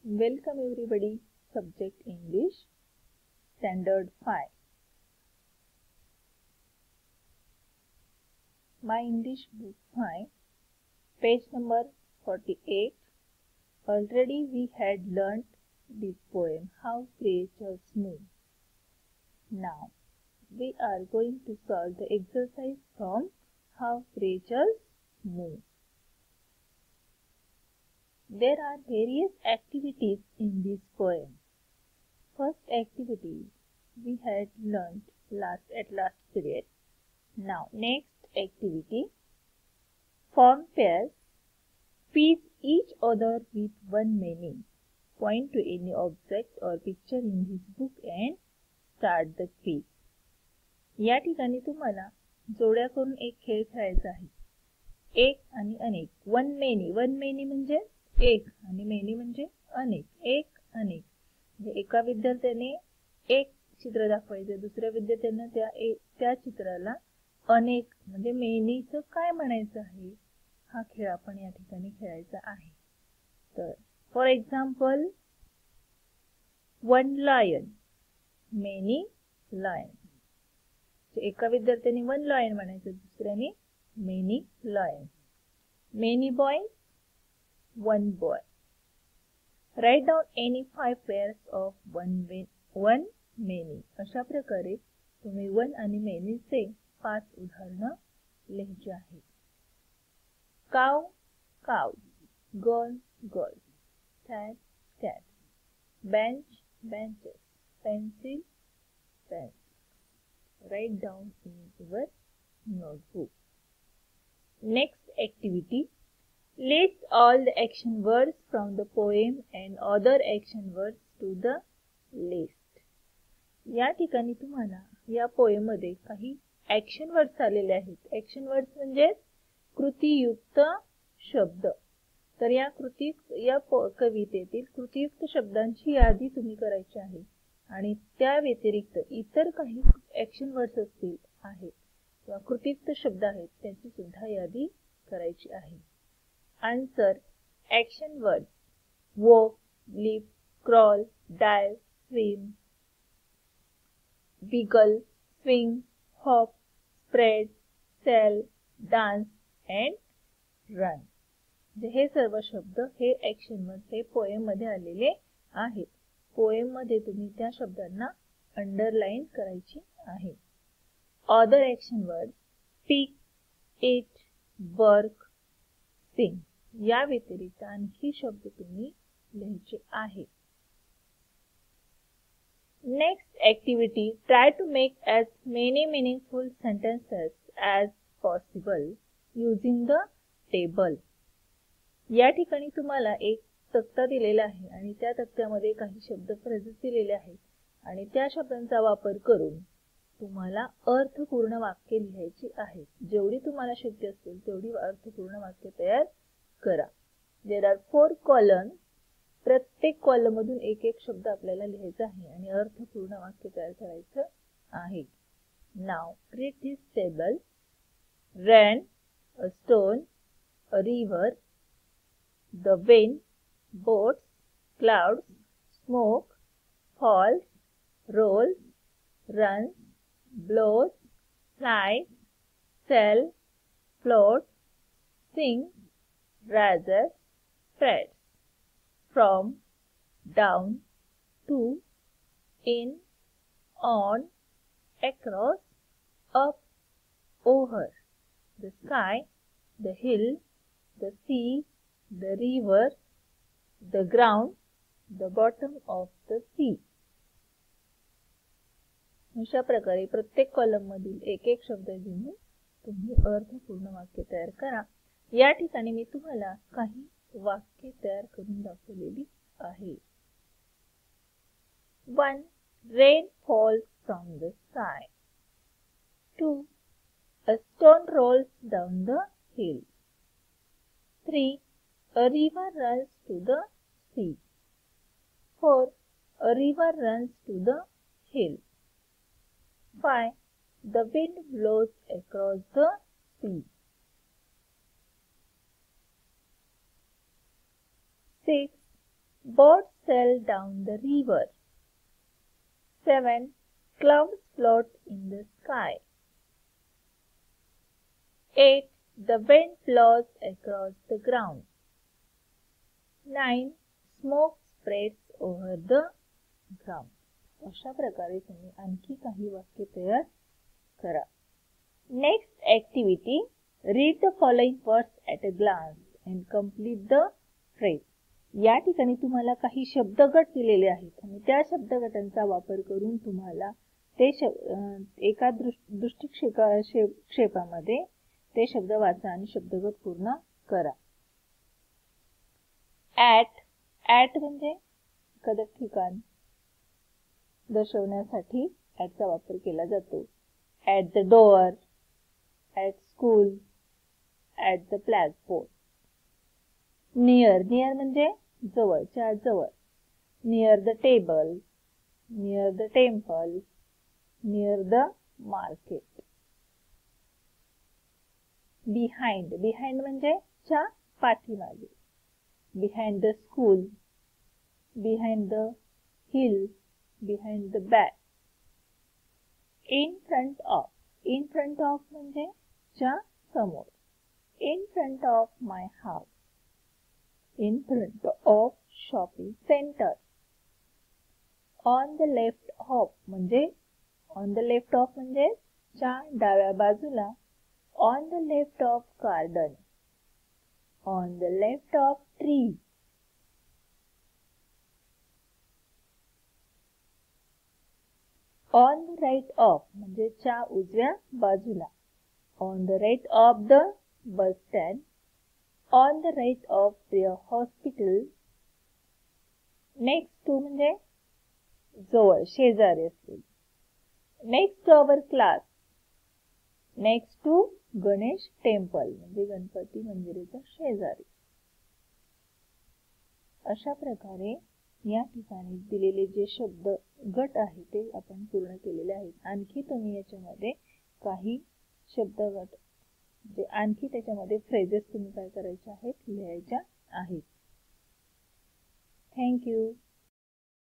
Welcome everybody, subject English, standard 5. My English book 5, page number 48. Already we had learnt this poem, How Creatures Move. Now, we are going to solve the exercise from How Creatures Move. There are various activities in this poem. First activity we had learnt at last period. Now next activity, form pairs, piece each other with one meaning. Point to any object or picture in this book and start the quiz. या ठिकाणी तुम्हाला जोड्या करून एक खेळ खेळायचा आहे. एक आणि अनेक, वन मेनी म्हणजे एक आणि मेनी म्हणजे अनेक. एक अनेक म्हणजे एका विद्यार्थ्याने एक चित्र दाखवायचे, दुसऱ्या विद्यार्थ्यांना त्या चित्राला अनेक म्हणजे मेनीचं काय म्हणायचं आहे, हा खेळ आपण या ठिकाणी खेळायचा आहे. तर for example, one lion, many lion. एका विद्यार्थ्याने वन लायन म्हणायचं, दुसऱ्याने many lion. Many boys, one boy. Write down any 5 pairs of one many. अशा प्रकारे तुम्ही वन आणि मेनी चे 5 उदाहरणं लिहायची आहेत. Cow, cows. Girl, girls. Cat, cats. Bench, benches. Pencil, pens. Write down in your notebook. Next activity, list all the action words from the poem and other action words to the list. या ठिकाणी तुम्हाला या poem मध्ये काही action words आलेले आहेत. Action words म्हणजे कृतीयुक्त शब्द. तर या कवितेतील कृतीयुक्त शब्दांची यादी तुम्ही करायची आहे आणि त्या व्यतिरिक्त इतर काही ऍक्शन वर्ड्स असतील आहेत किंवा कृतीयुक्त शब्द आहेत त्यांची सुद्धा यादी करायची आहे. Answer action words: walk, leap, crawl, dive, swim, wiggle, swing, hop, spread, sail, dance and run. हे सर्व शब्द हे ऍक्शन वर्ड्स हे पोएम मध्ये आलेले आहेत. पोएम मध्ये तुम्ही त्या शब्दांना अंडरलाईन करायची आहे. Other action words: pick, eat, work, sing. या व्यतिरिक्त आणखी शब्द तुम्ही लिहायचे आहेत. Next activity, try to make as many meaningful sentences as possible using the table. या ठिकाणी तुम्हाला एक तक्ता दिलेला आहे आणि त्या तक्त्यामध्ये काही शब्द फ्रेजेस दिलेले आहेत आणि त्या शब्दांचा वापर करून तुम्हाला अर्थपूर्ण वाक्य लिहायची आहेत. जेवढी तुम्हाला शक्य असेल तेवढी अर्थपूर्ण वाक्य तयार करा. There are 4 columns. प्रत्येक कॉलम मधून एक एक शब्द आपल्याला लिहायचा आहे आणि अर्थपूर्ण वाक्य तयार करायचं आहे. Now read this table. Rain, a stone, a river, the wind, boats, clouds, smoke, falls, rolls, runs, blows, flies, sails, floats, sings, rises, spreads. From, down, to, in, on, across, up, over. The sky, the hill, the sea, the river, the ground, the bottom of the sea. अशा प्रकारे प्रत्येक column मधील एक एक शब्द घेऊन तुम्ही अर्थपूर्ण वाक्य तयार करा. या ठिकाणी मी तुम्हाला काही वाक्य तयार करून दाखवलेली आहे. 1. Rain falls from the sky. 2. A stone rolls down the hill. 3. A river runs to the sea. 4. A river runs to the hill. 5. The wind blows across the sea. 6. Boats sail down the river. 7. Clouds float in the sky. 8. The wind blows across the ground. 9. Smoke spreads over the ground. अशा प्रकारे तुम्ही आणखी काही वाक्य तयार करा. Next activity. Read the following words at a glance and complete the phrase. या ठिकाणी तुम्हाला काही शब्दगट दिलेले आहेत आणि त्या शब्दगटांचा वापर करून तुम्हाला ते एका दृष्टिक्षेपामध्ये ते शब्द वाचा आणि शब्दगट पूर्ण करा. ॲट म्हणजे एखादं ठिकाण दर्शवण्यासाठी ॲटचा वापर केला जातो. At the door, at school, at the blackboard. Near म्हणजे जवळच्या जवळ. Near the table, near the temple, near the market. Behind म्हणजे च्या पाठीमागे. Behind the school, behind the hill, behind the back. In front of म्हणजे च्या समोर. In front of my house. In front of shopping center. On the left of म्हणजे च्या डाव्या बाजूला. On the left of garden. On the left of tree. On the right of म्हणजे च्या उजव्या बाजूला. On the right of the bus stand. On the right of their hospital. Next to म्हणजे जवळ शेजारी असलेली. Next to our class. Next to Ganesh temple म्हणजे गणपती मंदिराच्या शेजारी. अशा प्रकारे या ठिकाणी दिलेले जे शब्द गट आहे ते आपण पूर्ण केलेले आहेत. आणखी तुम्ही याच्यामध्ये काही शब्दगट आणखी त्याच्यामध्ये फ्रेजेस तुम्ही काय करायचे आहेत लिहायच्या आहेत. Thank you.